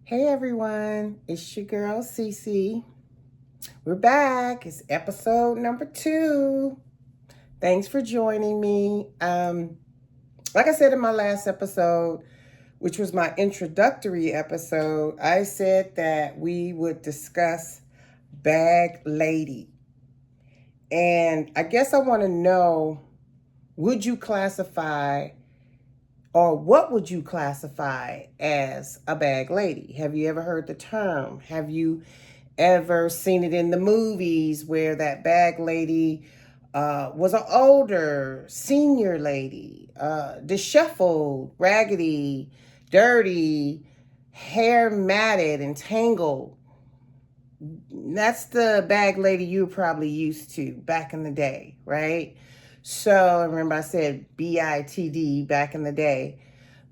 Hey everyone, it's your girl Cece. We're back. It's episode number 2. Thanks for joining me. Like I said in my last episode, which was my introductory episode, I said that we would discuss bag lady. And I guess I want to know, would you classify or what would you classify as a bag lady? Have you ever heard the term? Have you ever seen it in the movies where that bag lady was an older senior lady, disheveled, raggedy, dirty, hair matted and tangled? That's the bag lady you were probably used to back in the day, right? So remember I said BITD back in the day.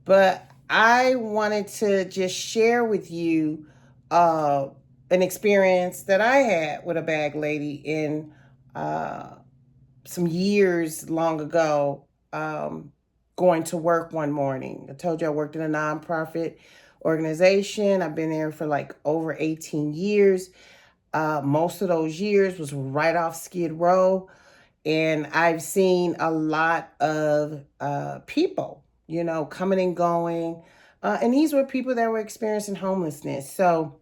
But I wanted to just share with you uh, an experience that I had with a bag lady in uh, some years long ago, going to work one morning. I told you I worked in a nonprofit organization. I've been there for like over 18 years. Most of those years was right off Skid Row. And I've seen a lot of people, coming and going. And these were people that were experiencing homelessness. So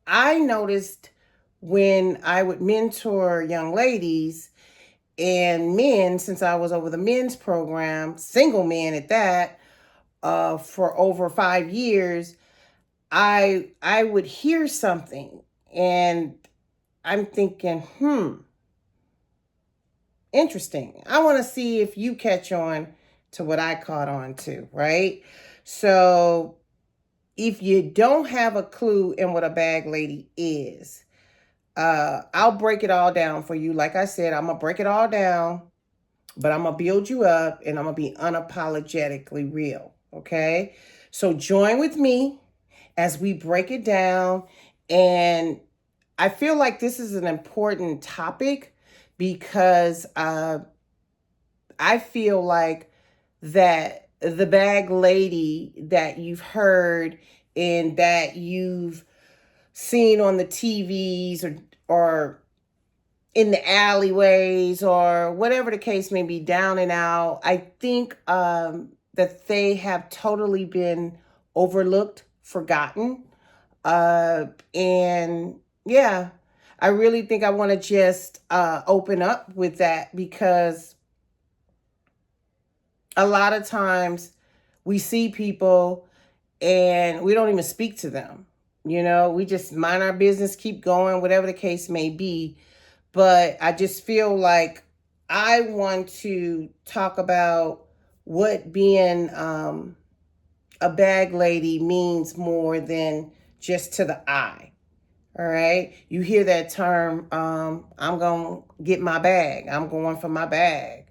I noticed when I would mentor young ladies and men, since I was over the men's program, single men at that, for over 5 years, I would hear something and I'm thinking, interesting. I want to see if you catch on to what I caught on to, right? So, if you don't have a clue in what a bag lady is, I'll break it all down for you. Like I said, I'm going to break it all down, but I'm going to build you up and I'm going to be unapologetically real, okay? So, join with me as we break it down. And I feel like this is an important topic because I feel like that the bag lady that you've heard and that you've seen on the TVs or in the alleyways or whatever the case may be, down and out, I think that they have totally been overlooked, forgotten. And yeah, I really think I want to just open up with that because a lot of times we see people and we don't even speak to them. We just mind our business, keep going, whatever the case may be. But I just feel like I want to talk about what being a bag lady means more than just to the eye. All right. You hear that term, I'm going to get my bag. I'm going for my bag.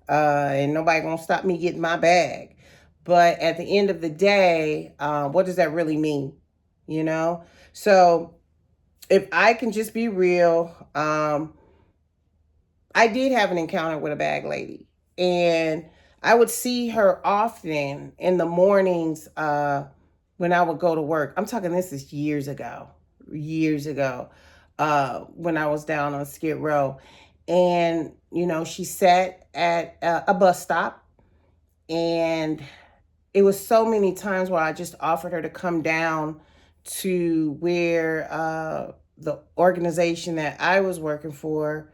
And nobody going to stop me getting my bag. But at the end of the day, what does that really mean? You know? So if I can just be real, I did have an encounter with a bag lady. And I would see her often in the mornings when I would go to work. I'm talking, this is years ago, when I was down on Skid Row. And, she sat at a bus stop. And it was so many times where I just offered her to come down to where the organization that I was working for,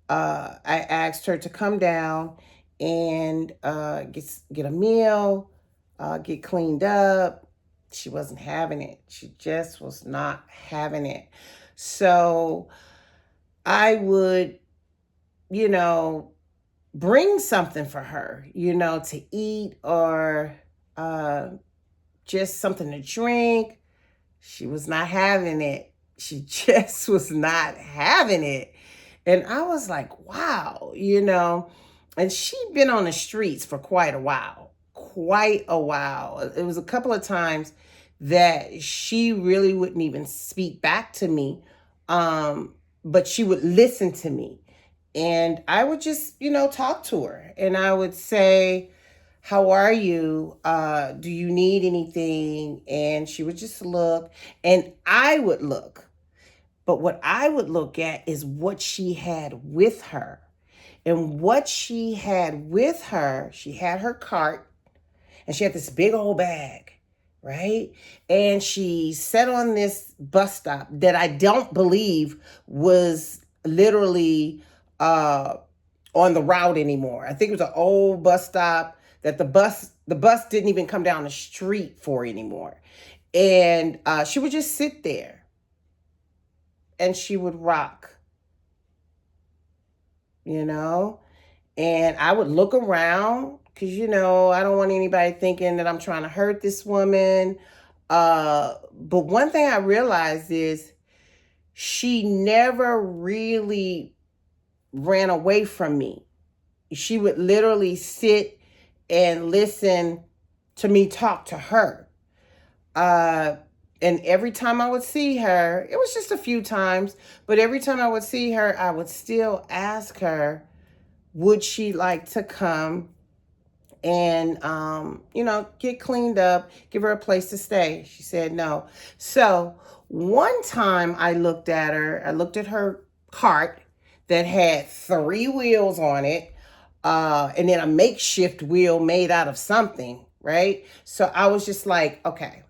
I asked her to come down and get a meal, get cleaned up. She wasn't having it. She just was not having it. So I would, you know, bring something for her, to eat or uh, just something to drink. She was not having it. She just was not having it. And I was like, wow, and she'd been on the streets for quite a while, quite a while. It was a couple of times that she really wouldn't even speak back to me, but she would listen to me. And I would just, talk to her and I would say, how are you? Do you need anything? And she would just look, and I would look. But what I would look at is what she had with her. And what she had with her, she had her cart, and she had this big old bag, right? And she sat on this bus stop that I don't believe was literally on the route anymore. I think it was an old bus stop that the bus didn't even come down the street for anymore. And she would just sit there and she would rock, you know? And I would look around because, I don't want anybody thinking that I'm trying to hurt this woman. But one thing I realized is she never really ran away from me. She would literally sit and listen to me talk to her. Uh, and every time I would see her, it was just a few times, but every time I would see her, I would still ask her, would she like to come and get cleaned up, give her a place to stay? She said no. So one time I looked at her cart that had 3 wheels on it, and then a makeshift wheel made out of something, right? So I was just like, okay,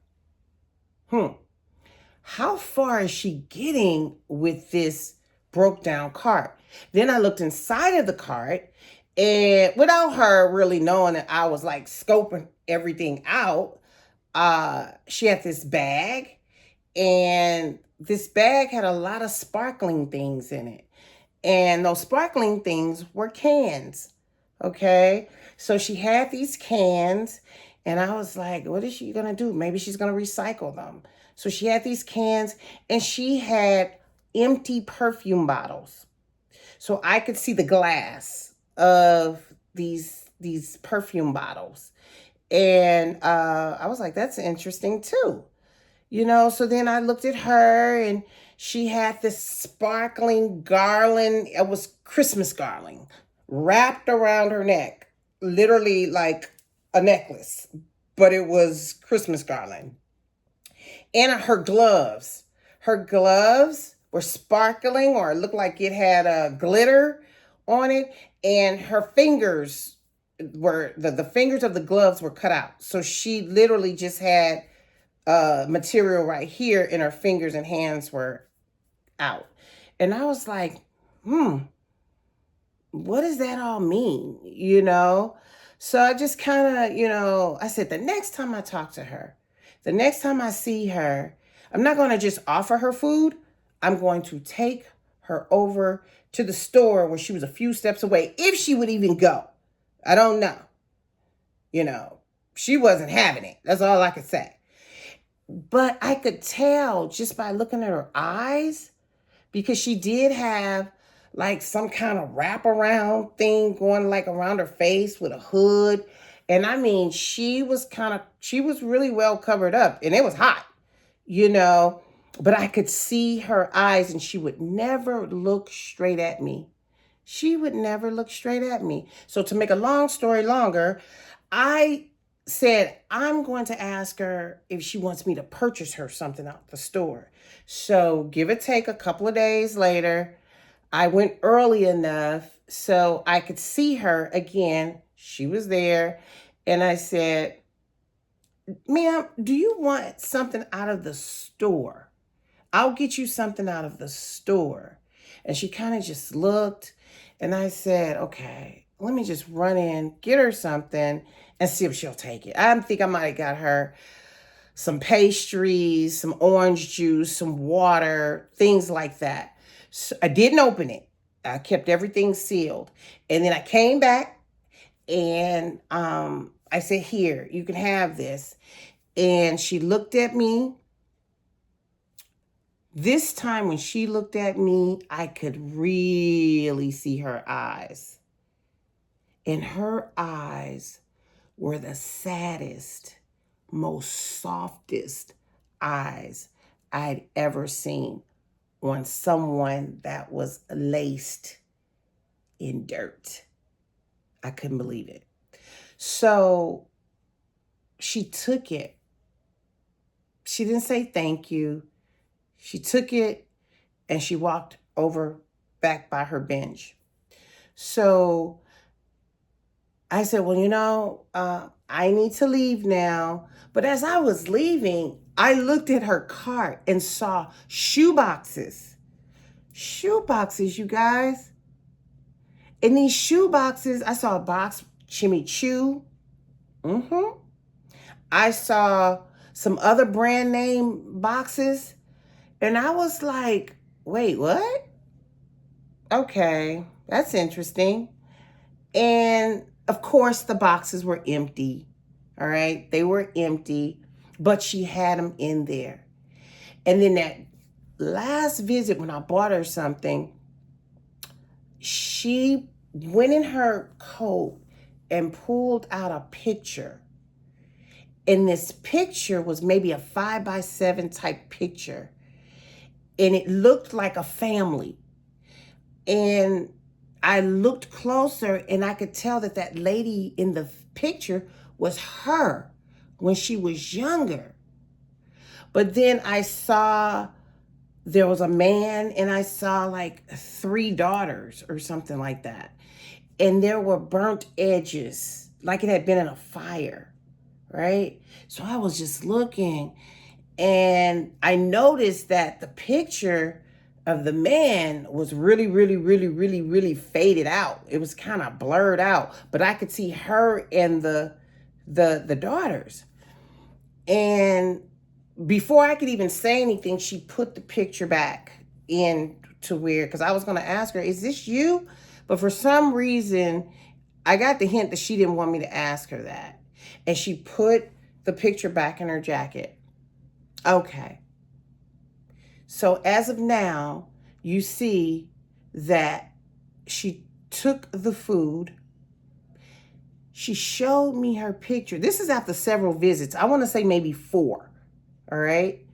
how far is she getting with this broke down cart? Then I looked inside of the cart, and without her really knowing that I was like scoping everything out, she had this bag, and this bag had a lot of sparkling things in it. And those sparkling things were cans. Okay. So she had these cans, and I was like, what is she going to do? Maybe she's going to recycle them. So she had these cans, and she had empty perfume bottles. So I could see the glass of these perfume bottles. And I was like, that's interesting too. So then I looked at her, and she had this sparkling garland. It was Christmas garland wrapped around her neck, literally like a necklace, but it was Christmas garland. And her gloves. Her gloves were sparkling, or it looked like it had a glitter on it. And her fingers were, the fingers of the gloves were cut out. So she literally just had material right here, and her fingers and hands were out. And I was like, what does that all mean? So I just kind of, I said, the next time I talk to her, the next time I see her, I'm not going to just offer her food. I'm going to take her over to the store where she was a few steps away, if she would even go. I don't know. She wasn't having it. That's all I could say. But I could tell just by looking at her eyes, because she did have like some kind of wraparound thing going like around her face with a hood. And I mean, she was really well covered up, and it was hot, but I could see her eyes, and she would never look straight at me. She would never look straight at me. So to make a long story longer, I said, I'm going to ask her if she wants me to purchase her something out the store. So give or take a couple of days later, I went early enough so I could see her again. She was there. And I said, ma'am, do you want something out of the store? I'll get you something out of the store. And she kind of just looked, and I said, okay, let me just run in, get her something, and see if she'll take it. I think I might have got her some pastries, some orange juice, some water, things like that. So I didn't open it. I kept everything sealed. And then I came back, and I said, here, you can have this. And she looked at me. This time when she looked at me, I could really see her eyes. And her eyes were the saddest, most softest eyes I'd ever seen on someone that was laced in dirt. I couldn't believe it. So she took it. She didn't say thank you. She took it and she walked over back by her bench. So I said, well, I need to leave now. But as I was leaving, I looked at her cart and saw shoe boxes. Shoe boxes, you guys. In these shoe boxes, I saw a box, Jimmy Choo. I saw some other brand name boxes. And I was like, wait, what? Okay, that's interesting. And of course, the boxes were empty. All right, they were empty, but she had them in there. And then that last visit, when I bought her something, she went in her coat and pulled out a picture. And this picture was maybe a 5x7 type picture. And it looked like a family. And I looked closer and I could tell that that lady in the picture was her when she was younger. But then I saw there was a man and I saw like 3 daughters or something like that. And there were burnt edges, like it had been in a fire, right? So I was just looking and I noticed that the picture of the man was really, really, really, really, really faded out. It was kind of blurred out, but I could see her and the daughters. And before I could even say anything, she put the picture back in to where, because I was going to ask her, is this you? But for some reason, I got the hint that she didn't want me to ask her that. And she put the picture back in her jacket. Okay. So as of now, you see that she took the food. She showed me her picture. This is after several visits. I want to say maybe 4. All right.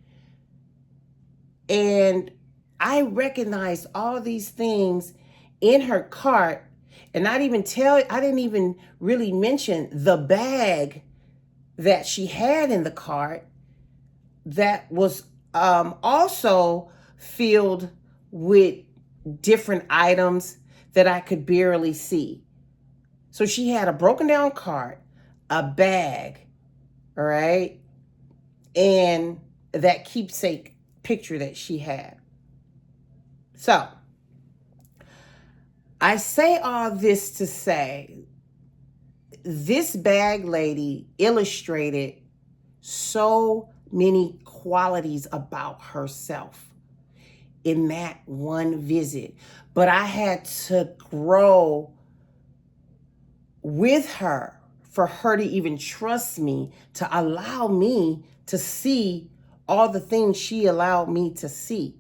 And I recognized all these things in her cart. And I didn't even really mention the bag that she had in the cart that was also filled with different items that I could barely see. So she had a broken down cart, a bag, all right, and that keepsake picture that she had. So I say all this to say this bag lady illustrated so many qualities about herself in that one visit. But I had to grow with her for her to even trust me, to allow me to see all the things she allowed me to see,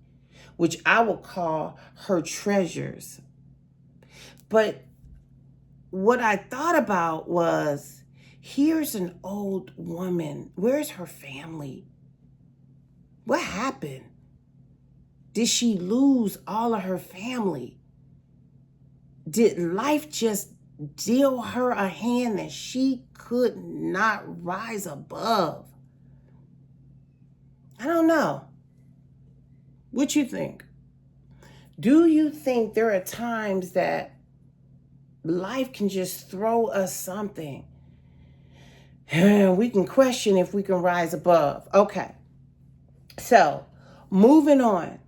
which I will call her treasures. But what I thought about was, here's an old woman. Where's her family? What happened? Did she lose all of her family? Did life just deal her a hand that she could not rise above? I don't know. What you think? Do you think there are times that life can just throw us something and we can question if we can rise above? Okay. So, moving on.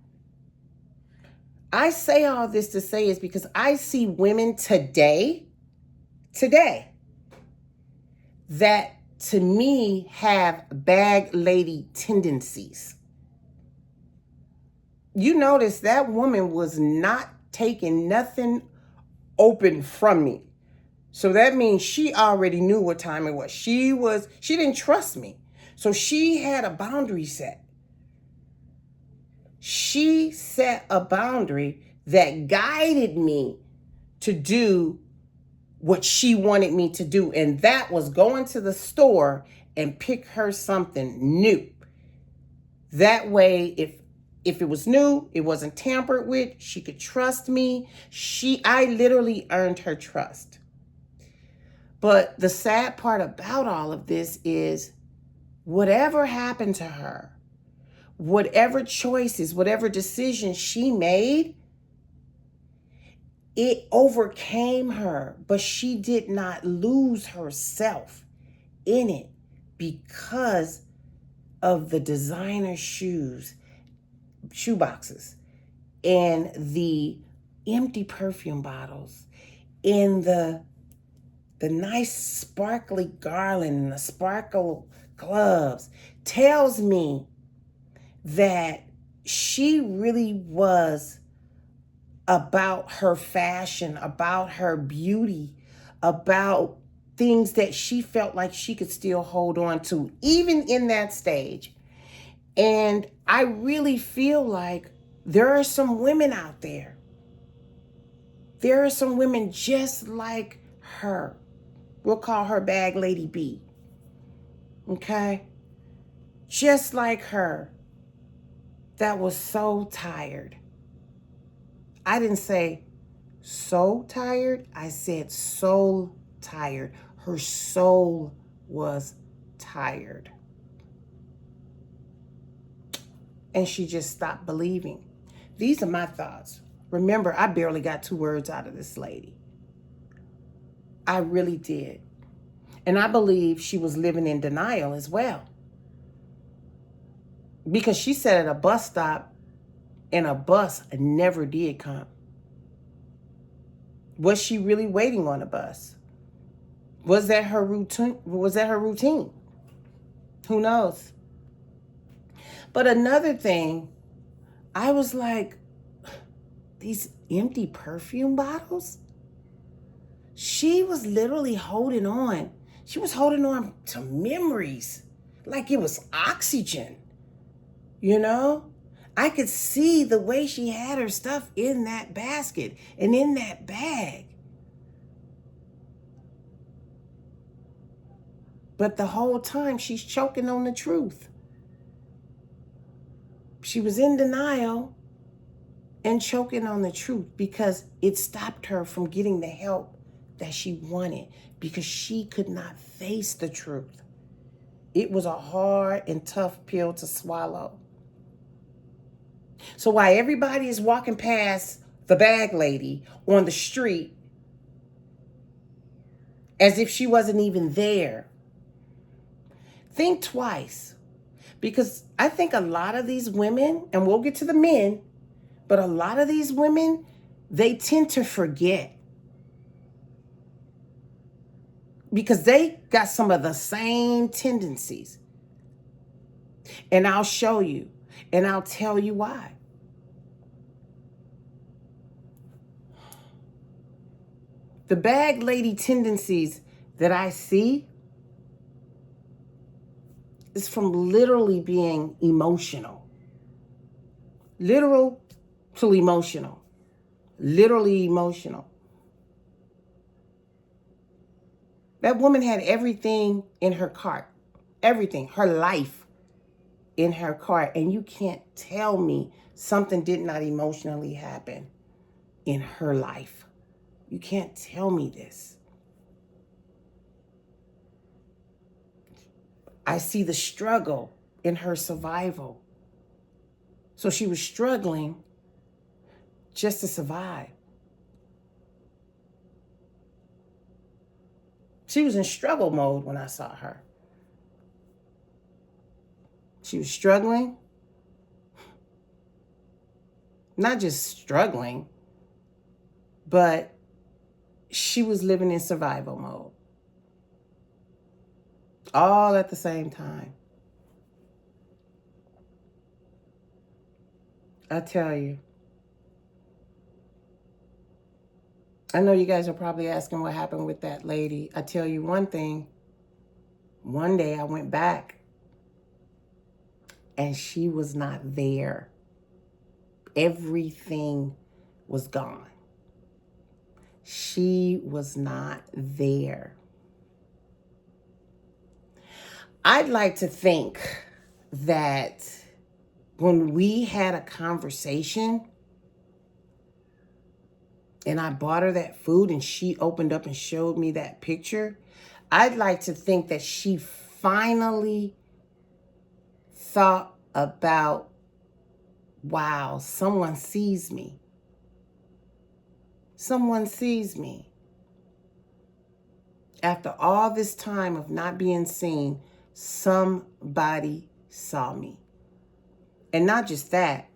I say all this to say is because I see women today, that to me have bag lady tendencies. You notice that woman was not taking nothing open from me. So that means she already knew what time it was. She didn't trust me. So she had a boundary set. She set a boundary that guided me to do what she wanted me to do. And that was going to the store and pick her something new. That way, if it was new, it wasn't tampered with, she could trust me. I literally earned her trust. But the sad part about all of this is whatever happened to her, whatever choices, whatever decisions she made, it overcame her, but she did not lose herself in it because of the designer shoe boxes, and the empty perfume bottles, and the nice sparkly garland and the sparkle gloves. Tells me that she really was about her fashion, about her beauty, about things that she felt like she could still hold on to, even in that stage. And I really feel like there are some women out there. There are some women just like her. We'll call her Bag Lady B. Okay? Just like her. That was so tired. I didn't say so tired. I said soul tired. Her soul was tired. And she just stopped believing. These are my thoughts. Remember, I barely got 2 words out of this lady. I really did. And I believe she was living in denial as well. Because she sat at a bus stop and a bus never did come. Was she really waiting on a bus? Was that her routine? Who knows? But another thing, I was like, these empty perfume bottles? She was literally holding on. She was holding on to memories like it was oxygen. You know? I could see the way she had her stuff in that basket and in that bag. But the whole time she's choking on the truth. She was in denial and choking on the truth because it stopped her from getting the help that she wanted, because she could not face the truth. It was a hard and tough pill to swallow. So while everybody is walking past the bag lady on the street as if she wasn't even there, think twice. Because I think a lot of these women, and we'll get to the men, but a lot of these women, they tend to forget. Because they got some of the same tendencies. And I'll show you, and I'll tell you why. The bag lady tendencies that I see is from literally being emotional. Literal to emotional. Literally emotional. That woman had everything in her cart. Everything. Her life in her cart. And you can't tell me something did not emotionally happen in her life. You can't tell me this. I see the struggle in her survival. So she was struggling just to survive. She was in struggle mode when I saw her. She was struggling. Not just struggling, but she was living in survival mode. All at the same time. I tell you. I know you guys are probably asking what happened with that lady. I tell you one thing. One day I went back and she was not there. Everything was gone. She was not there. I'd like to think that when we had a conversation and I bought her that food and she opened up and showed me that picture, I'd like to think that she finally thought about, wow, someone sees me. Someone sees me. After all this time of not being seen, somebody saw me. And not just that,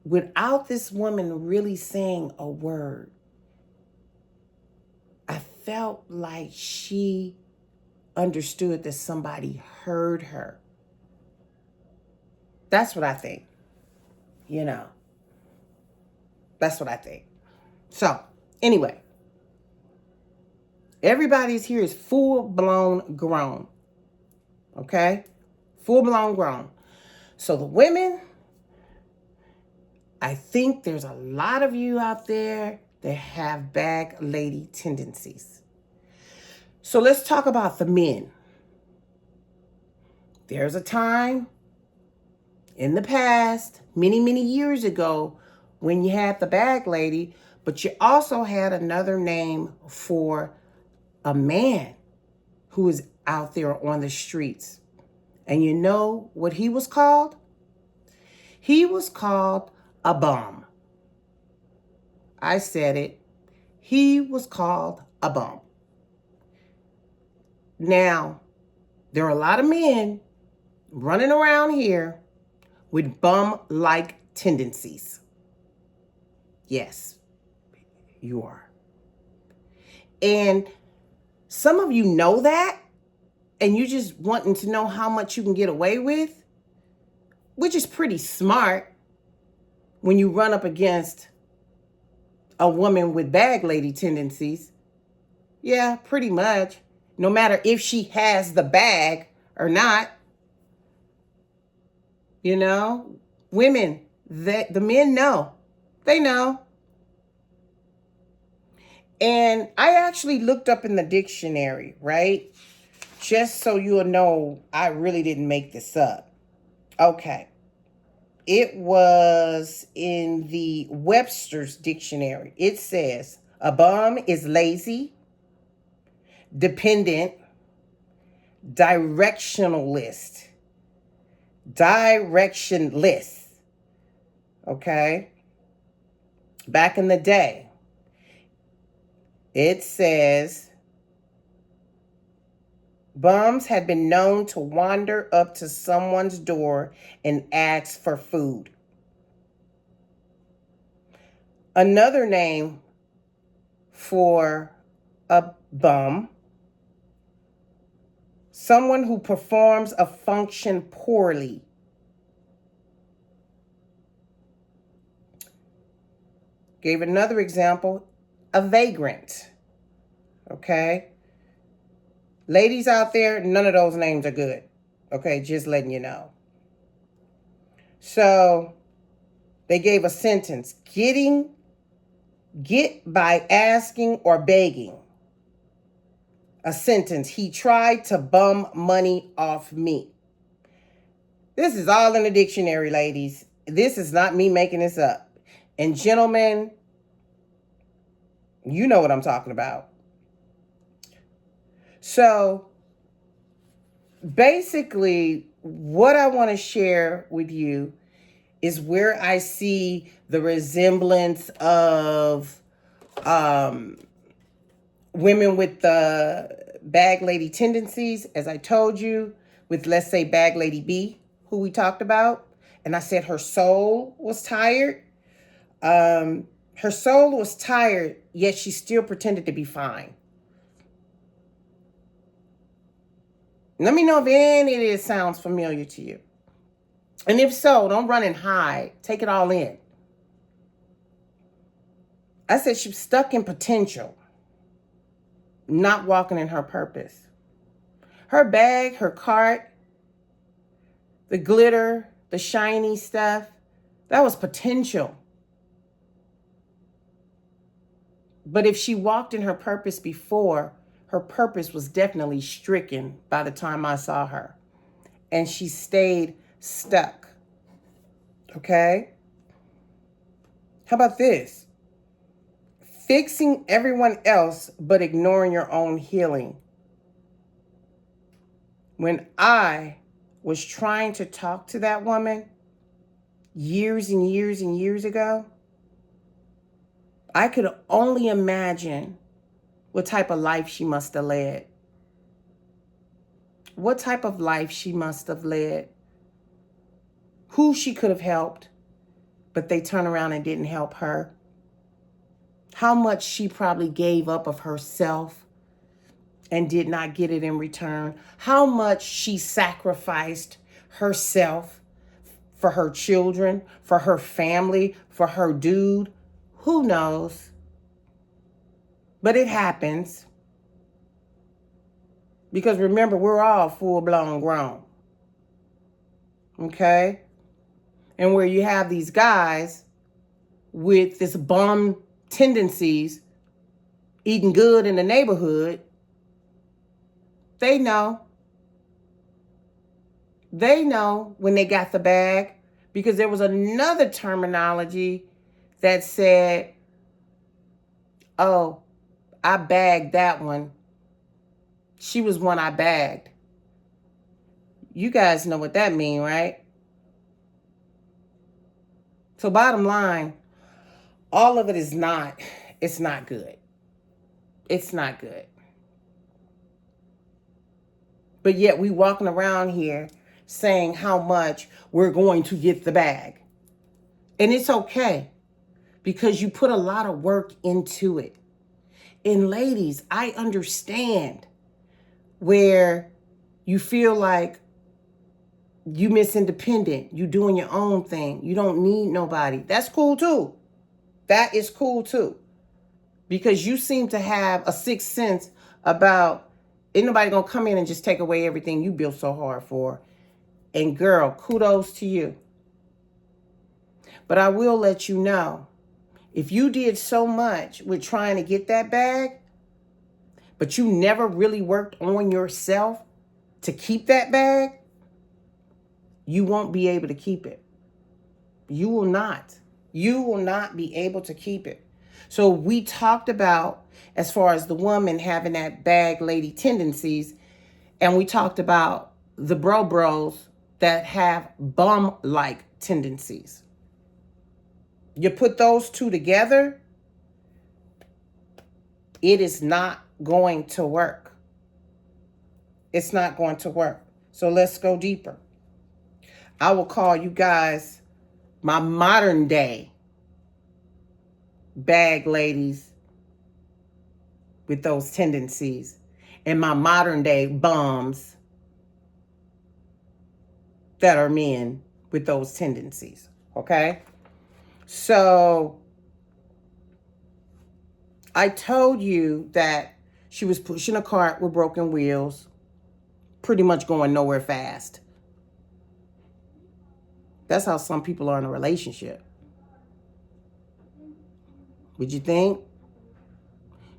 without this woman really saying a word, I felt like she understood that somebody heard her. That's what I think. You know, that's what I think. So, anyway, everybody's here is full-blown grown. Okay? Full-blown grown. So the women, I think there's a lot of you out there that have bag lady tendencies. So let's talk about the men. There's a time in the past, many, many years ago, when you had the bag lady, but you also had another name for a man who was out there on the streets. And you know what he was called? He was called a bum. I said it. He was called a bum. Now, there are a lot of men running around here with bum-like tendencies. Yes, you are. And some of you know that, and you just wanting to know how much you can get away with, which is pretty smart when you run up against a woman with bag lady tendencies. Yeah, pretty much. No matter if she has the bag or not. You know, women, the men know. They know. And I actually looked up in the dictionary, right? Just so you'll know, I really didn't make this up. Okay. It was in the Webster's dictionary. It says, a bum is lazy, dependent, directionalist. Directionless. Okay? Back in the day, it says bums had been known to wander up to someone's door and ask for food. Another name for a bum, someone who performs a function poorly. Gave another example, a vagrant. Okay? Ladies out there, none of those names are good. Okay, just letting you know. So they gave a sentence, get by asking or begging. A sentence, he tried to bum money off me. This is all in the dictionary, ladies. This is not me making this up. And gentlemen, you know what I'm talking about. So basically, what I want to share with you is where I see the resemblance of women with the bag lady tendencies, as I told you, with, let's say, bag lady B, who we talked about. And I said her soul was tired. Her soul was tired, yet she still pretended to be fine. Let me know if any of this sounds familiar to you. And if so, don't run and hide. Take it all in. I said she's stuck in potential, not walking in her purpose. Her bag, her cart, the glitter, the shiny stuff, that was potential. But if she walked in her purpose before, her purpose was definitely stricken by the time I saw her. And she stayed stuck. Okay? How about this? Fixing everyone else but ignoring your own healing. When I was trying to talk to that woman years and years and years ago, I could only imagine what type of life she must have led. What type of life she must have led. Who she could have helped, but they turned around and didn't help her. How much she probably gave up of herself and did not get it in return. How much she sacrificed herself for her children, for her family, for her dude. Who knows? But it happens. Because remember, we're all full-blown grown. Okay? And where you have these guys with this bum tendencies, eating good in the neighborhood, they know. They know when they got the bag, because there was another terminology that said, oh, I bagged that one. She was one I bagged. You guys know what that means, right? So bottom line, all of it is not, it's not good. It's not good. But yet we walking around here saying how much we're going to get the bag. And it's okay, because you put a lot of work into it. And ladies, I understand where you feel like you miss independent, you doing your own thing, you don't need nobody. That's cool too. That is cool too. Because you seem to have a sixth sense about ain't nobody gonna come in and just take away everything you built so hard for. And girl, kudos to you. But I will let you know, if you did so much with trying to get that bag, but you never really worked on yourself to keep that bag, you won't be able to keep it. You will not. You will not be able to keep it. So we talked about, as far as the woman having that bag lady tendencies, and we talked about the bros that have bum-like tendencies. You put those two together, it is not going to work. It's not going to work. So let's go deeper. I will call you guys my modern day bag ladies with those tendencies, and my modern day bums that are men with those tendencies. Okay? So I told you that she was pushing a cart with broken wheels, pretty much going nowhere fast. That's how some people are in a relationship. Would you think?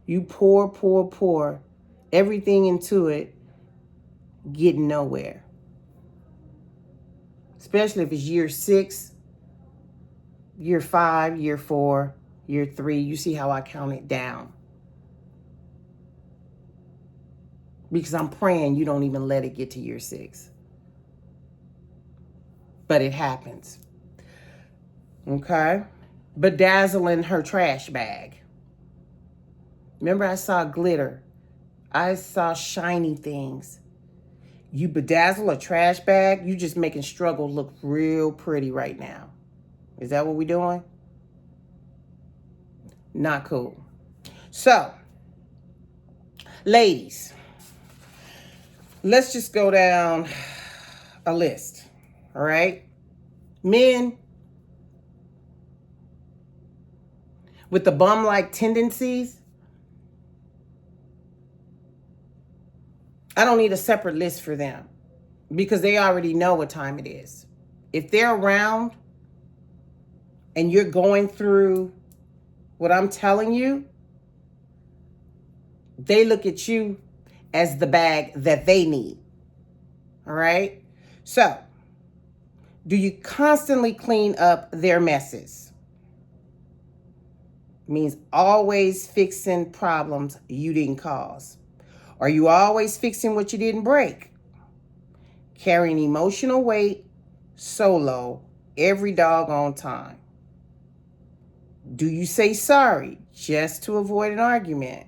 You pour everything into it, getting nowhere. Especially if it's year 6, year 5, year 4, year 3. You see how I count it down. Because I'm praying you don't even let it get to year 6. But it happens. Okay? Bedazzling her trash bag. Remember, I saw glitter. I saw shiny things. You bedazzle a trash bag, you just making struggle look real pretty right now. Is that what we're doing? Not cool. So, ladies, let's just go down a list. All right? Men with the bum-like tendencies, I don't need a separate list for them, because they already know what time it is. If they're around and you're going through what I'm telling you, they look at you as the bag that they need. All right? So, do you constantly clean up their messes? means always fixing problems you didn't cause. Are you always fixing what you didn't break? Carrying emotional weight solo every doggone time. Do you say sorry just to avoid an argument?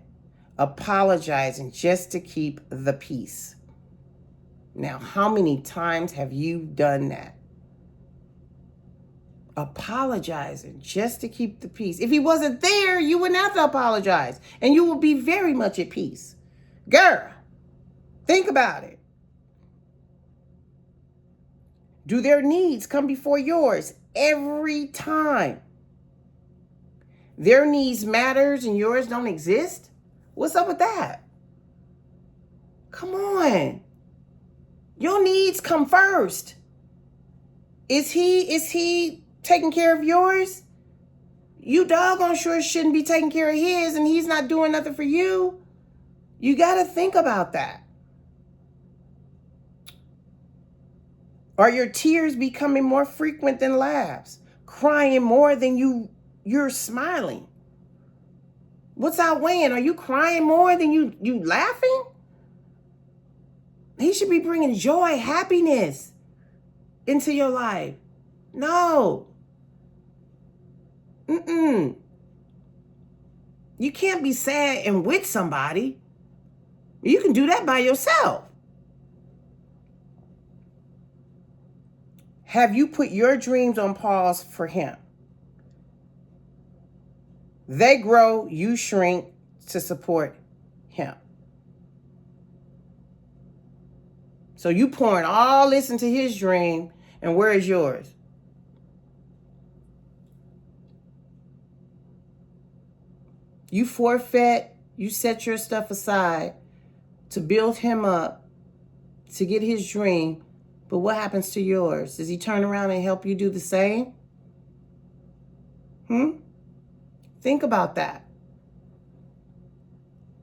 Apologizing just to keep the peace. Now, how many times have you done that? Apologizing just to keep the peace. If he wasn't there, you wouldn't have to apologize, and you will be very much at peace. Girl, think about it. Do their needs come before yours every time? Their needs matters and yours don't exist? What's up with that? Come on. Your needs come first. Is he taking care of yours? You doggone sure shouldn't be taking care of his, and he's not doing nothing for you. You got to think about that. Are your tears becoming more frequent than laughs? Crying more than you're smiling? What's outweighing? Are you crying more than you laughing? He should be bringing joy, happiness into your life. No. You can't be sad and with somebody. You can do that by yourself. Have you put your dreams on pause for him? They grow, you shrink to support him. So you pouring all this into his dream, and where is yours? You forfeit, you set your stuff aside to build him up, to get his dream, but what happens to yours? Does he turn around and help you do the same? Think about that.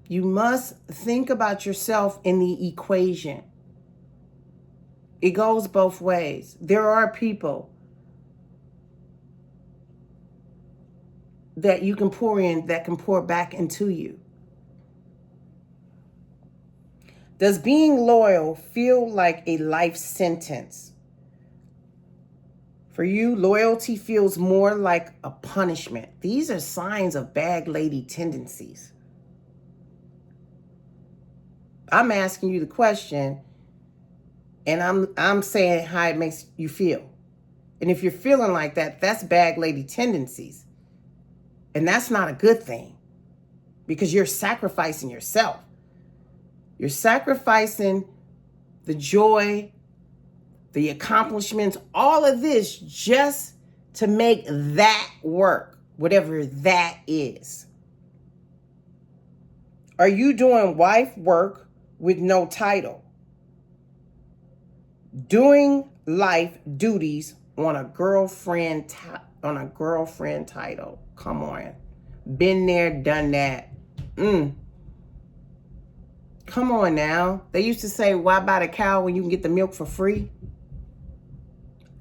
You must think about yourself in the equation. It goes both ways. There are people that you can pour in that can pour back into you. Does being loyal feel like a life sentence? For you, loyalty feels more like a punishment. These are signs of bag lady tendencies. I'm asking you the question, and I'm saying how it makes you feel. And if you're feeling like that, that's bag lady tendencies. And that's not a good thing, because you're sacrificing yourself. You're sacrificing the joy, the accomplishments, all of this just to make that work, whatever that is. Are you doing wife work with no title? Doing life duties on a girlfriend title. Come on. Been there, done that. Come on now. They used to say, why buy the cow when you can get the milk for free?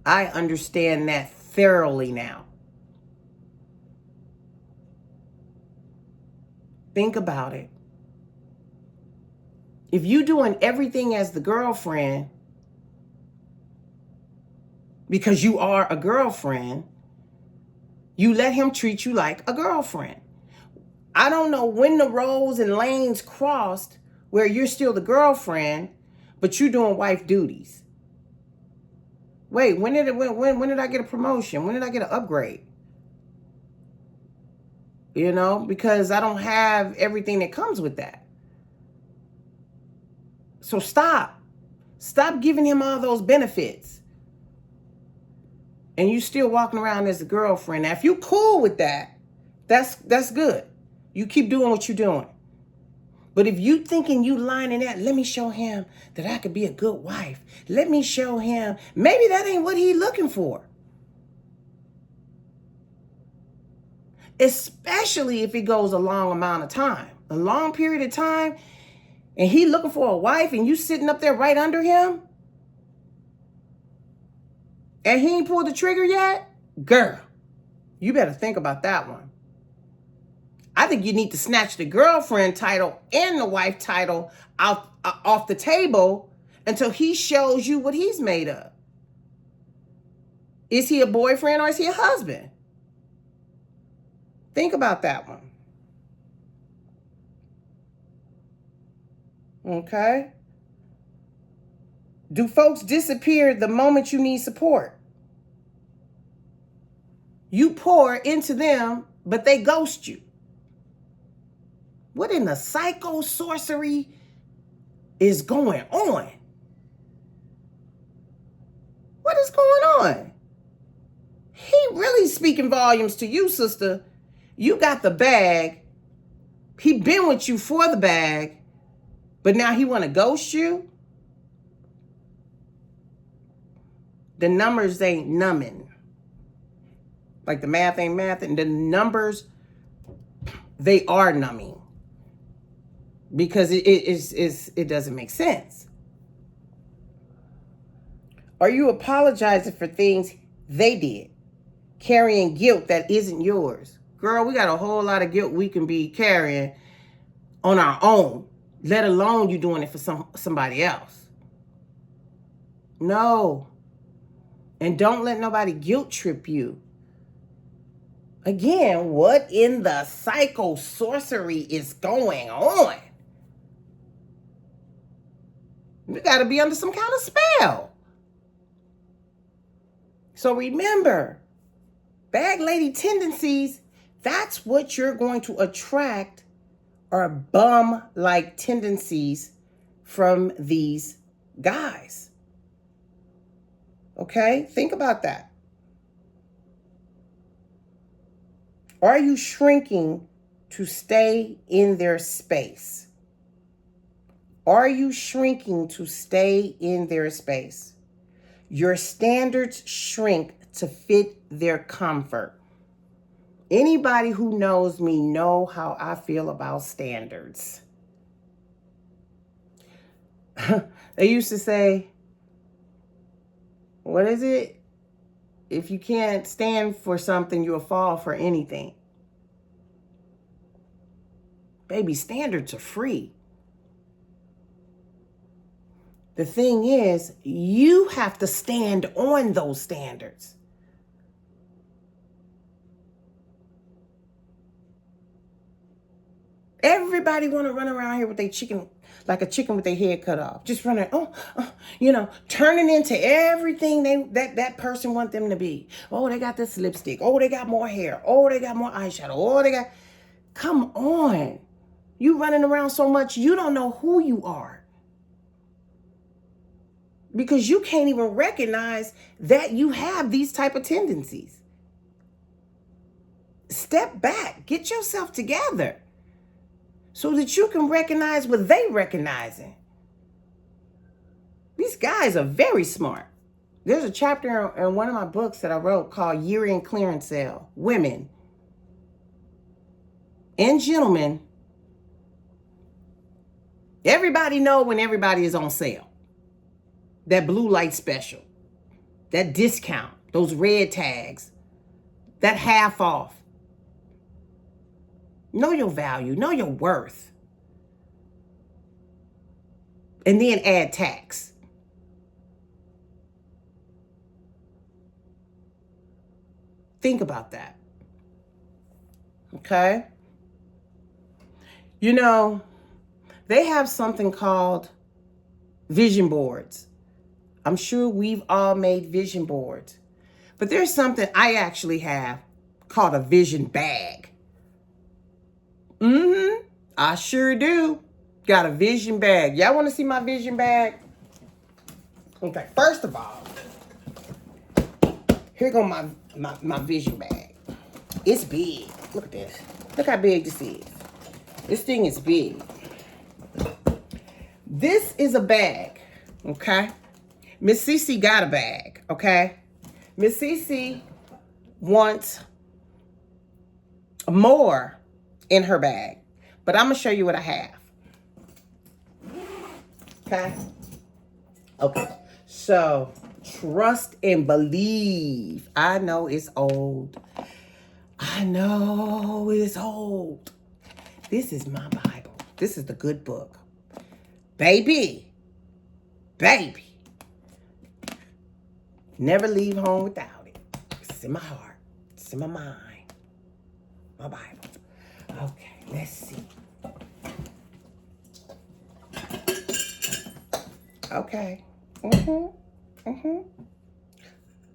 I understand that thoroughly now. Think about it. If you doing everything as the girlfriend because you are a girlfriend, you let him treat you like a girlfriend. I don't know when the roles and lanes crossed where you're still the girlfriend, but you're doing wife duties. Wait, when did I get a promotion? When did I get an upgrade? You know, because I don't have everything that comes with that. So stop. Stop giving him all those benefits. And you still walking around as a girlfriend. Now, if you cool with that, that's good. You keep doing what you're doing. But if you thinking you lining that, let me show him that I could be a good wife. Let me show him. Maybe that ain't what he looking for. Especially if it goes a long amount of time. A long period of time. And he looking for a wife and you sitting up there right under him. And he ain't pulled the trigger yet? Girl, you better think about that one. I think you need to snatch the girlfriend title and the wife title out off the table until he shows you what he's made of. Is he a boyfriend or is he a husband? Think about that one. Okay? Do folks disappear the moment you need support? You pour into them, but they ghost you. What in the psycho sorcery is going on? What is going on? He really speaking volumes to you, sister. You got the bag. He been with you for the bag, but now he want to ghost you? The numbers ain't numbing. Like the math ain't math, and the numbers, they are numbing. Because it doesn't make sense. Are you apologizing for things they did? Carrying guilt that isn't yours? Girl, we got a whole lot of guilt we can be carrying on our own, let alone you doing it for somebody else. No. And don't let nobody guilt trip you. Again, what in the psycho sorcery is going on? We got to be under some kind of spell. So remember, bag lady tendencies, that's what you're going to attract, are bum-like tendencies from these guys. Okay? Think about that. Are you shrinking to stay in their space? Are you shrinking to stay in their space? Your standards shrink to fit their comfort. Anybody who knows me know how I feel about standards. They used to say, what is it? If you can't stand for something, you'll fall for anything. Baby, standards are free. The thing is, you have to stand on those standards. Everybody want to run around here with their chicken, like a chicken with their head cut off. Just running, turning into everything that person want them to be. Oh, they got this lipstick. Oh, they got more hair. Oh, they got more eyeshadow. Oh, they got... Come on. You running around so much, you don't know who you are. Because you can't even recognize that you have these type of tendencies. Step back. Get yourself together so that you can recognize what they recognizing. These guys are very smart. There's a chapter in one of my books that I wrote called Year-End Clearance Sale. Women and gentlemen, everybody know when everybody is on sale. That blue light special, that discount, those red tags, that half off. Know your value, know your worth. And then add tax. Think about that. Okay? You know, they have something called vision boards. I'm sure we've all made vision boards. But there's something I actually have called a vision bag. I sure do. Got a vision bag. Y'all want to see my vision bag? Okay, first of all, here go my vision bag. It's big. Look at this. Look how big this is. This thing is big. This is a bag, okay? Miss Cece got a bag, okay? Miss Cece wants more in her bag, but I'm going to show you what I have. Okay? Okay. So, trust and believe. I know it's old. I know it's old. This is my Bible. This is the good book. Baby. Never leave home without it. It's in my heart. It's in my mind. My Bible. Okay, let's see. Okay.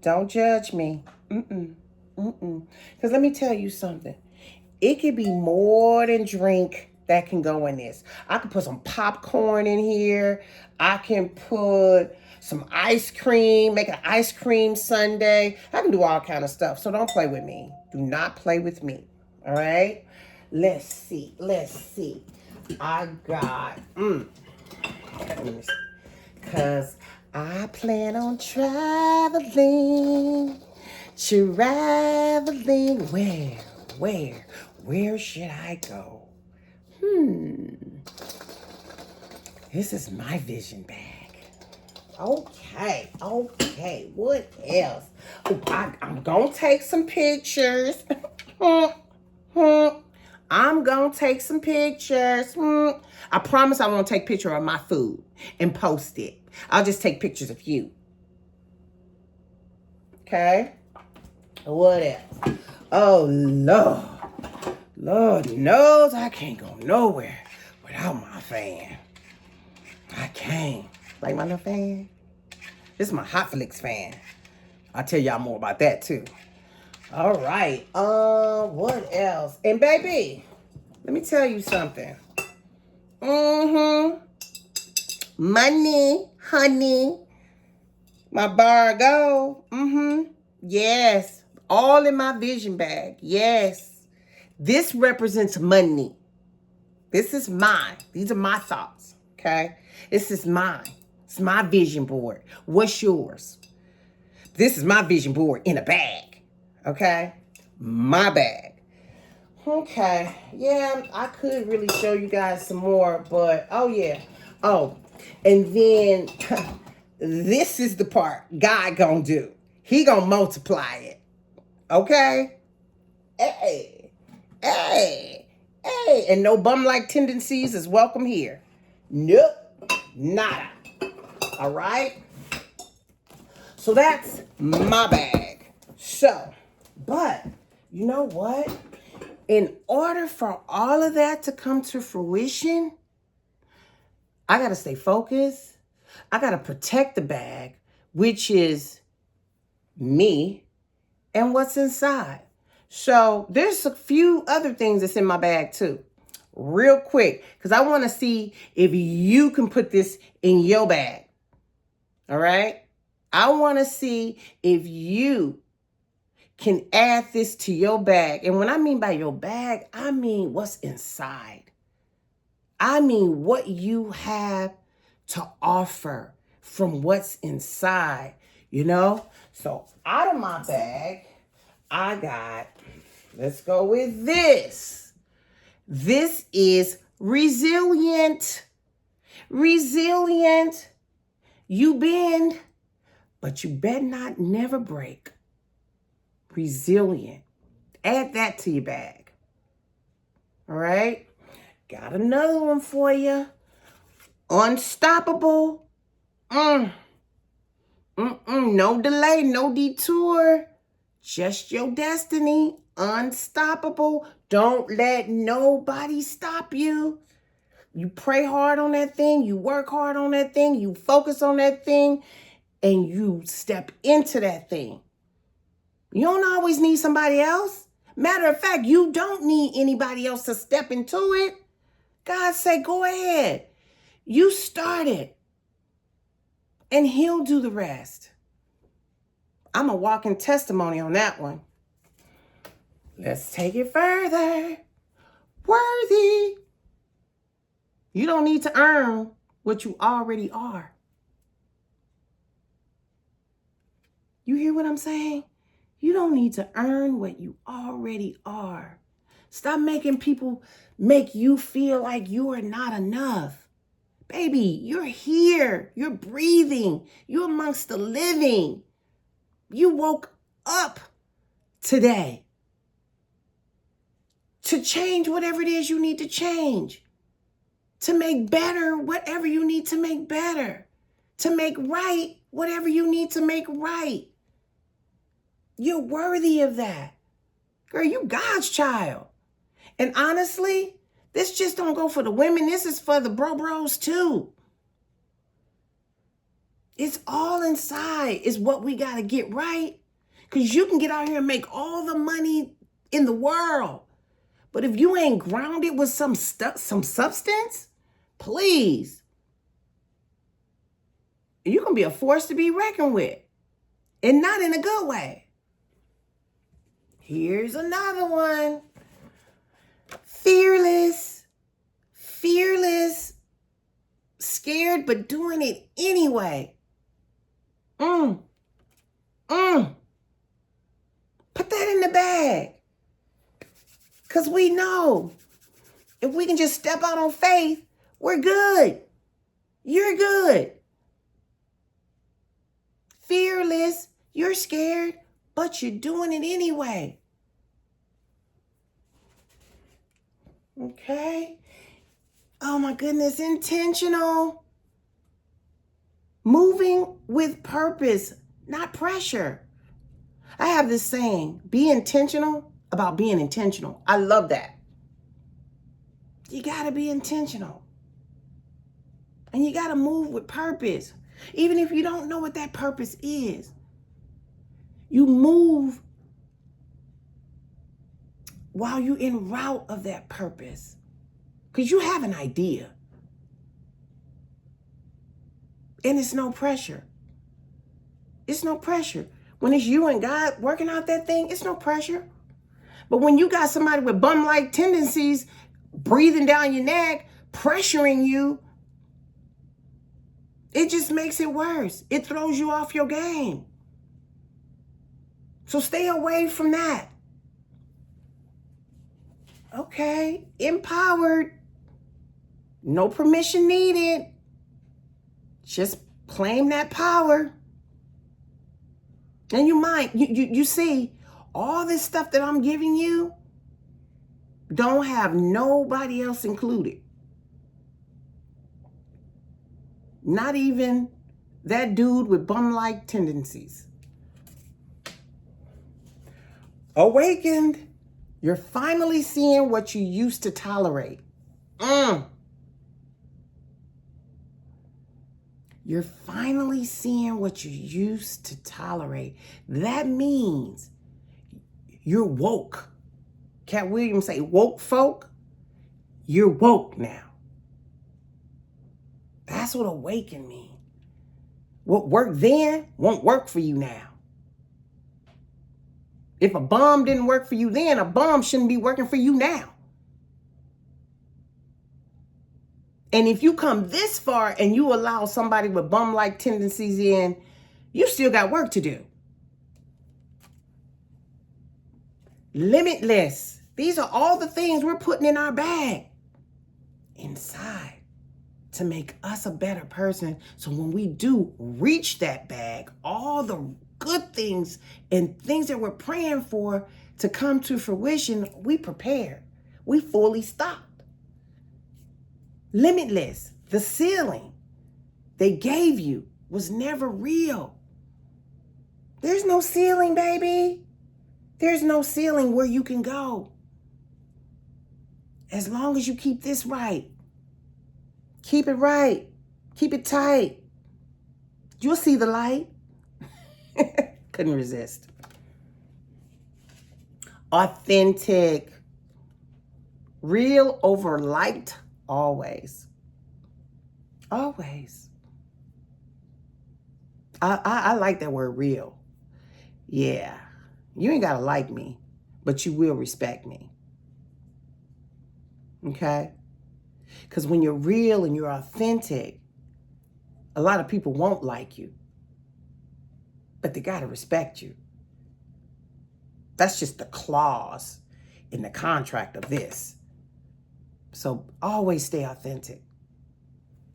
Don't judge me. Because let me tell you something. It could be more than drink that can go in this. I can put some popcorn in here. I can put some ice cream, make an ice cream sundae. I can do all kind of stuff. So don't play with me. Do not play with me. All right? Let's see. I got, because I plan on traveling. Where should I go? This is my vision bag. Okay. What else? I'm gonna take some pictures. I'm gonna take some pictures. I promise I won't take a picture of my food and post it. I'll just take pictures of you. Okay? What else? Oh, Lord. Lord knows I can't go nowhere without my fan. I can't. Like my little fan? This is my Hot Flicks fan. I'll tell y'all more about that too. All right. What else? And baby, let me tell you something. Money, honey. My bar go. Yes. All in my vision bag. Yes. This represents money. This is mine. These are my thoughts. Okay? This is mine. It's my vision board. What's yours? This is my vision board in a bag. Okay? My bag. Okay. Yeah, I could really show you guys some more, but oh yeah. Oh, and then this is the part God gonna do. He gonna multiply it. Okay? Hey. And no bum-like tendencies is welcome here. Nope. Nada. All right? So that's my bag. So, but you know what? In order for all of that to come to fruition, I got to stay focused. I got to protect the bag, which is me and what's inside. So there's a few other things that's in my bag too. Real quick, because I want to see if you can put this in your bag. All right? I want to see if you can add this to your bag. And when I mean by your bag, I mean what's inside. I mean what you have to offer from what's inside, you know? So out of my bag, I got, let's go with this. This is resilient. Resilient. You bend, but you better not never break. Resilient. Add that to your bag. All right? Got another one for you. Unstoppable. No delay, no detour. Just your destiny. Unstoppable. Don't let nobody stop you. You pray hard on that thing. You work hard on that thing. You focus on that thing. And you step into that thing. You don't always need somebody else. Matter of fact, you don't need anybody else to step into it. God say, go ahead. You start it. And he'll do the rest. I'm a walking testimony on that one. Let's take it further. Worthy. You don't need to earn what you already are. You hear what I'm saying? You don't need to earn what you already are. Stop making people make you feel like you are not enough. Baby, you're here. You're breathing. You're amongst the living. You woke up today to change whatever it is you need to change, to make better whatever you need to make better, to make right whatever you need to make right. You're worthy of that. Girl, you God's child. And honestly, this just don't go for the women. This is for the bros too. It's all inside is what we got to get right. Because you can get out here and make all the money in the world. But if you ain't grounded with some substance, please, you can be a force to be reckoned with. And not in a good way. Here's another one. Fearless. Fearless. Scared, but doing it anyway. Put that in the bag. Because we know if we can just step out on faith, we're good. You're good. Fearless. You're scared, but you're doing it anyway. Okay. Oh my goodness. Intentional. Moving with purpose, not pressure. I have this saying, be intentional about being intentional. I love that. You got to be intentional. And you got to move with purpose. Even if you don't know what that purpose is. You move while you're en route of that purpose. Because you have an idea. And it's no pressure. It's no pressure. When it's you and God working out that thing, it's no pressure. But when you got somebody with bum-like tendencies breathing down your neck, pressuring you, it just makes it worse. It throws you off your game. So stay away from that. Okay, empowered. No permission needed. Just claim that power. And you see, all this stuff that I'm giving you don't have nobody else included. Not even that dude with bum-like tendencies. Awakened. You're finally seeing what you used to tolerate. You're finally seeing what you used to tolerate. That means you're woke. Cat Williams say woke folk. You're woke now. That's what awaken means. What worked then won't work for you now. If a bomb didn't work for you then, a bomb shouldn't be working for you now. And if you come this far and you allow somebody with bum-like tendencies in, you still got work to do. Limitless. These are all the things we're putting in our bag inside to make us a better person. So when we do reach that bag, all the good things and things that we're praying for to come to fruition, we prepare. We fully stocked. Limitless. The ceiling they gave you was never real. There's no ceiling, baby. There's no ceiling where you can go. As long as you keep this right. Keep it right. Keep it tight. You'll see the light. Couldn't resist. Authentic. Real over light. Always. Always. I like that word real. Yeah. You ain't got to like me, but you will respect me. Okay? Because when you're real and you're authentic, a lot of people won't like you, but they got to respect you. That's just the clause in the contract of this. So always stay authentic.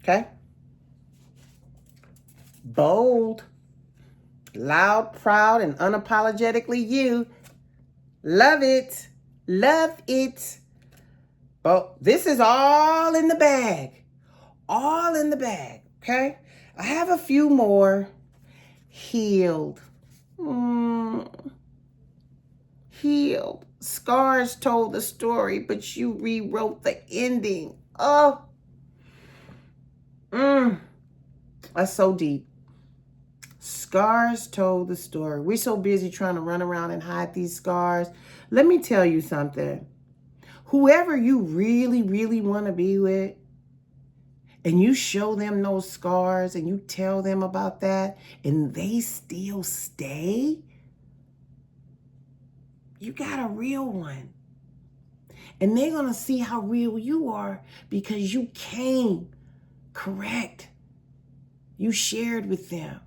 Okay? Bold, loud, proud, and unapologetically you. Love it. Love it. But this is all in the bag. All in the bag, okay? I have a few more. Healed. Healed. Scars told the story, but you rewrote the ending. Oh. That's so deep. Scars told the story. We're so busy trying to run around and hide these scars. Let me tell you something. Whoever you really, really want to be with, and you show them those scars and you tell them about that, and they still stay, you got a real one. And they're going to see how real you are because you came correct. You shared with them.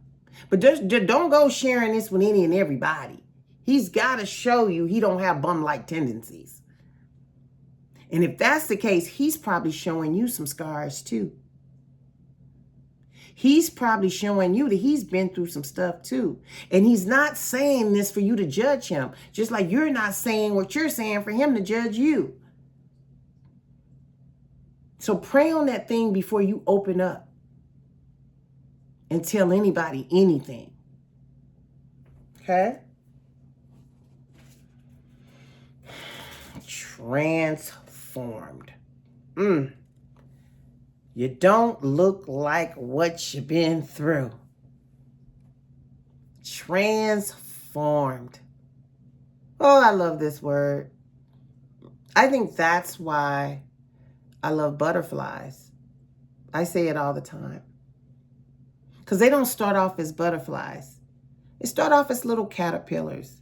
But just don't go sharing this with any and everybody. He's got to show you he don't have bum-like tendencies. And if that's the case, he's probably showing you some scars too. He's probably showing you that he's been through some stuff too. And he's not saying this for you to judge him, just like you're not saying what you're saying for him to judge you. So pray on that thing before you open up and tell anybody anything. Okay? Transformed. You don't look like what you've been through. Transformed. Oh, I love this word. I think that's why I love butterflies. I say it all the time. Because they don't start off as butterflies. They start off as little caterpillars.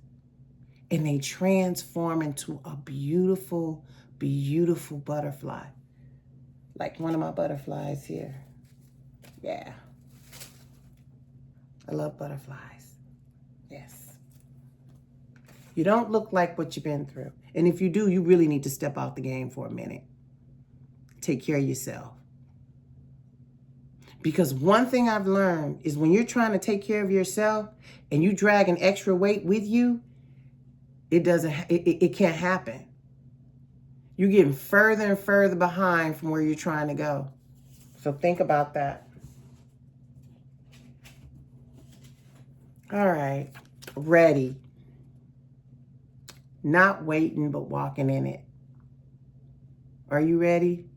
And they transform into a beautiful, beautiful butterfly. Like one of my butterflies here. Yeah. I love butterflies. Yes. You don't look like what you've been through. And if you do, you really need to step out the game for a minute. Take care of yourself. Because one thing I've learned is when you're trying to take care of yourself and you drag an extra weight with you, it can't happen. You're getting further and further behind from where you're trying to go. So think about that. All right. Ready. Not waiting, but walking in it. Are you ready?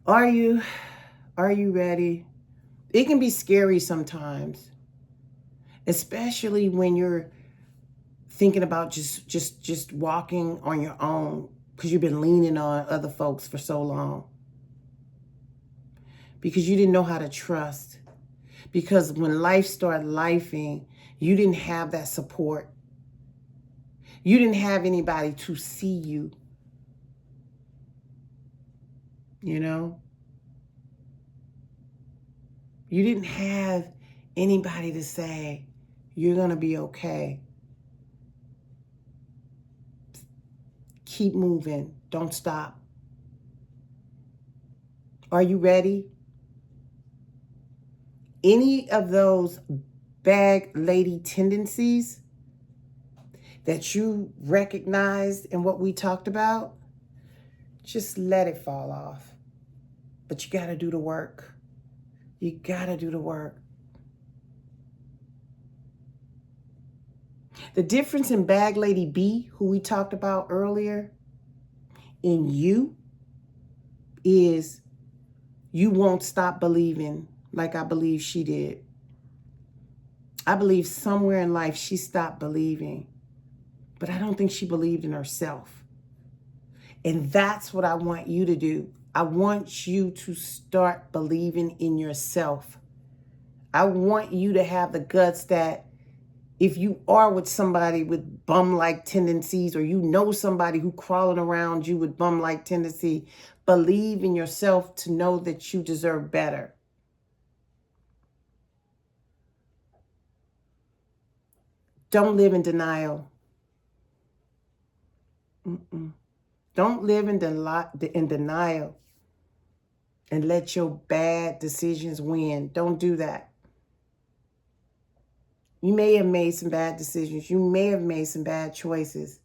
Are you ready? It can be scary sometimes, especially when you're thinking about just walking on your own because you've been leaning on other folks for so long. Because you didn't know how to trust. Because when life started lifing, you didn't have that support. You didn't have anybody to see you. You know? You didn't have anybody to say, you're going to be okay. Keep moving. Don't stop. Are you ready? Any of those bag lady tendencies that you recognized in what we talked about, just let it fall off. But you got to do the work. You got to do the work. The difference in bag lady B, who we talked about earlier, in you is you won't stop believing like I believe she did. I believe somewhere in life she stopped believing, but I don't think she believed in herself. And that's what I want you to do. I want you to start believing in yourself. I want you to have the guts that if you are with somebody with bum-like tendencies, or you know somebody who crawling around you with bum-like tendency, believe in yourself to know that you deserve better. Don't live in denial. Don't live in denial and let your bad decisions win. Don't do that. You may have made some bad decisions. You may have made some bad choices,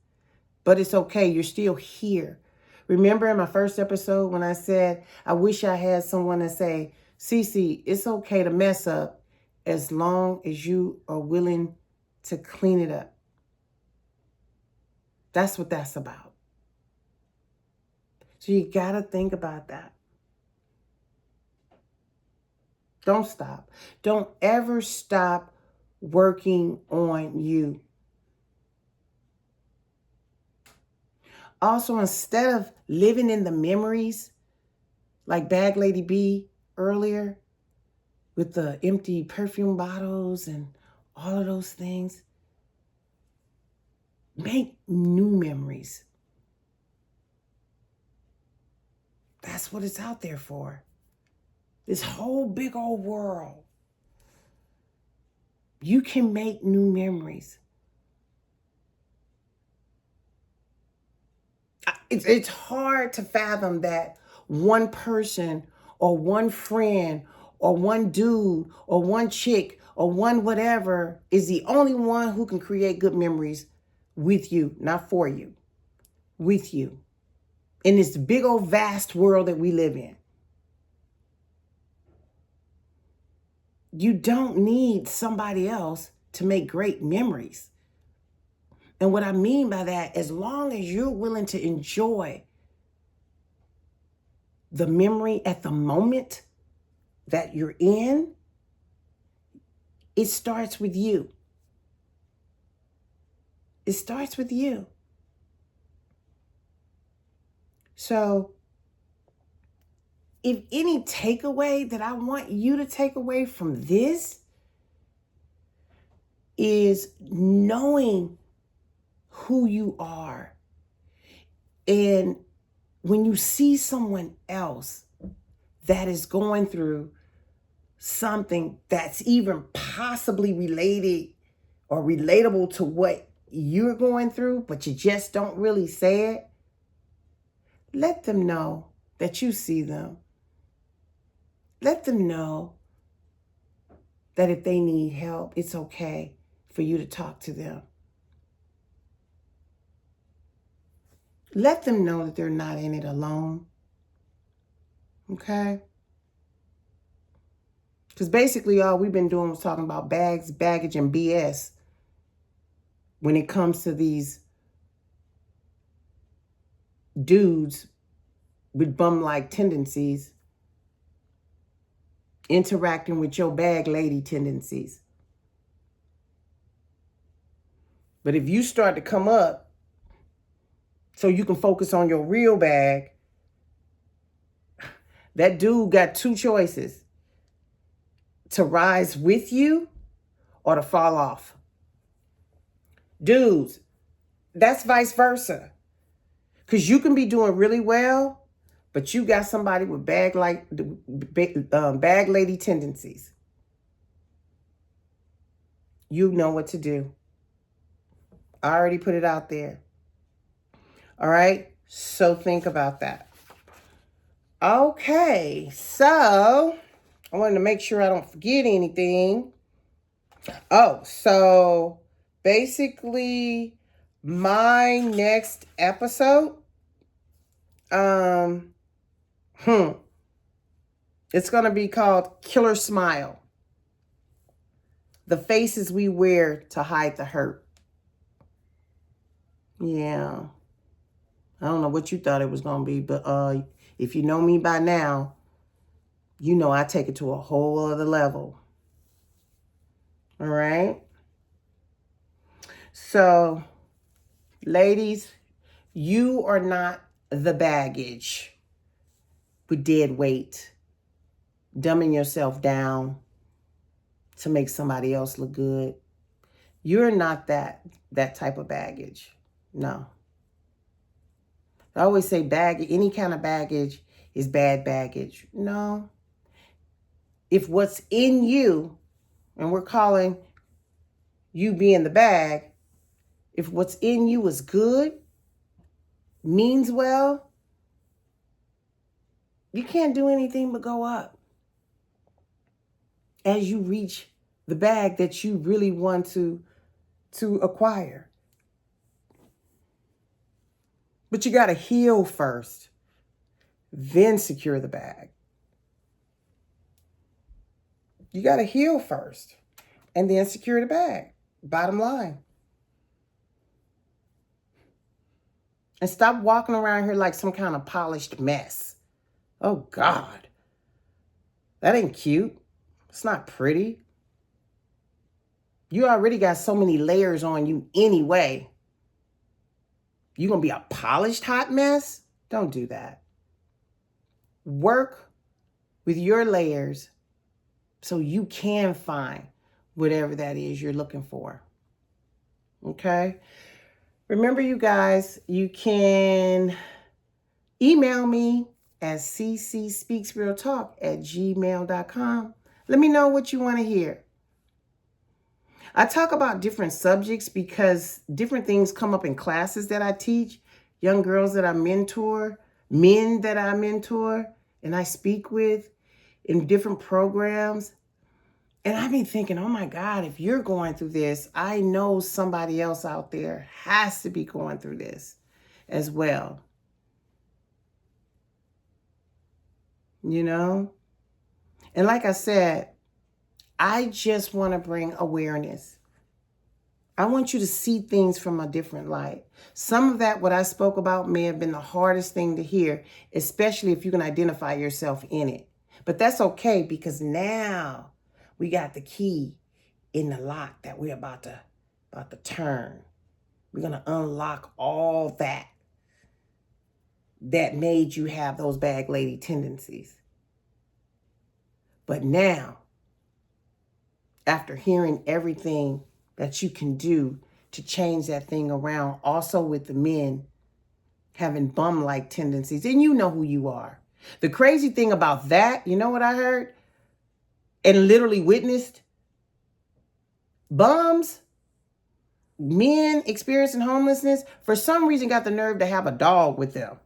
but it's okay. You're still here. Remember in my first episode when I said, I wish I had someone to say, Cece, it's okay to mess up as long as you are willing to clean it up. That's what that's about. So you got to think about that. Don't stop. Don't ever stop working on you. Also, instead of living in the memories, like Bag Lady B earlier, with the empty perfume bottles and all of those things, make new memories. That's what it's out there for. This whole big old world. You can make new memories. It's hard to fathom that one person or one friend or one dude or one chick or one whatever is the only one who can create good memories with you, not for you, with you, in this big old vast world that we live in. You don't need somebody else to make great memories. And what I mean by that, as long as you're willing to enjoy the memory at the moment that you're in, it starts with you. It starts with you. So, if any takeaway that I want you to take away from this is knowing who you are. And when you see someone else that is going through something that's even possibly related or relatable to what you're going through, but you just don't really say it, let them know that you see them. Let them know that if they need help, it's okay for you to talk to them. Let them know that they're not in it alone. Okay? Because basically all we've been doing was talking about bags, baggage, and BS when it comes to these dudes with bum-like tendencies interacting with your bag lady tendencies. But if you start to come up so you can focus on your real bag, that dude got two choices: to rise with you or to fall off. Dudes, that's vice versa. Because you can be doing really well, but you got somebody with bag lady tendencies. You know what to do. I already put it out there. All right? So think about that. Okay, so I wanted to make sure I don't forget anything. Oh, so basically my next episode, it's going to be called Killer Smile. The faces we wear to hide the hurt. Yeah. I don't know what you thought it was going to be, but if you know me by now, you know I take it to a whole other level. All right? So, ladies, you are not the baggage with dead weight, dumbing yourself down to make somebody else look good. You're not that type of baggage. No. I always say any kind of baggage is bad baggage. No. If what's in you, and we're calling you being the bag, if what's in you is good, means well, you can't do anything but go up as you reach the bag that you really want to acquire. But you got to heal first, then secure the bag. You got to heal first and then secure the bag. Bottom line. And stop walking around here like some kind of polished mess. Oh, God. That ain't cute. It's not pretty. You already got so many layers on you anyway. You gonna be a polished hot mess? Don't do that. Work with your layers so you can find whatever that is you're looking for. Okay? Remember, you guys, you can email me at ccspeaksrealtalk@gmail.com. Let me know what you want to hear. I talk about different subjects because different things come up in classes that I teach, young girls that I mentor, men that I mentor, and I speak with in different programs. And I've been thinking, oh my God, if you're going through this, I know somebody else out there has to be going through this as well. You know? And like I said, I just want to bring awareness. I want you to see things from a different light. Some of that, what I spoke about, may have been the hardest thing to hear, especially if you can identify yourself in it. But that's okay, because now we got the key in the lock that we're about to turn. We're going to unlock all that made you have those bag lady tendencies. But now, after hearing everything that you can do to change that thing around, also with the men having bum-like tendencies, and you know who you are. The crazy thing about that, you know what I heard and literally witnessed? Bums, men experiencing homelessness, for some reason got the nerve to have a dog with them.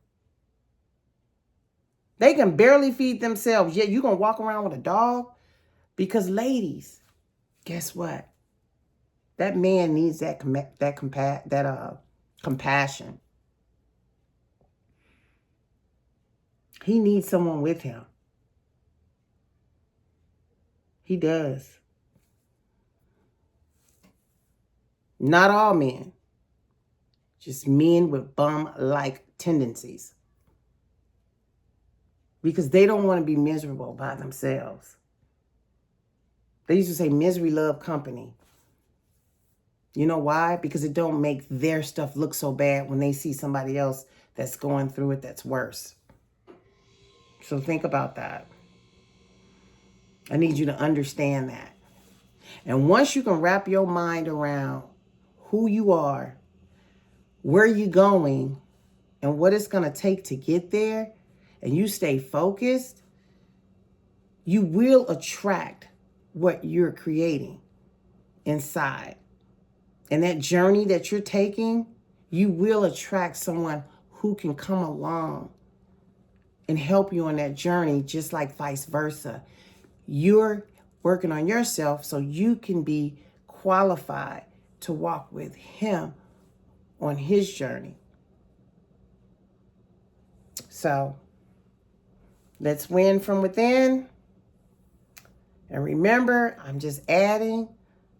They can barely feed themselves, yet you gonna walk around with a dog? Because ladies, guess what? That man needs that compassion. He needs someone with him. He does. Not all men, just men with bum-like tendencies. Because they don't want to be miserable by themselves. They used to say misery love company. You know why? Because it don't make their stuff look so bad when they see somebody else that's going through it that's worse. So think about that. I need you to understand that. And once you can wrap your mind around who you are, where you're going, and what it's going to take to get there, and you stay focused, you will attract what you're creating inside. And that journey that you're taking, you will attract someone who can come along and help you on that journey, just like vice versa. You're working on yourself so you can be qualified to walk with him on his journey. So let's win from within. And remember, I'm just adding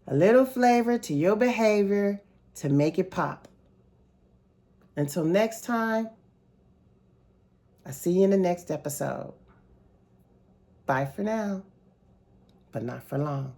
a little flavor to your behavior to make it pop. Until next time, I'll see you in the next episode. Bye for now, but not for long.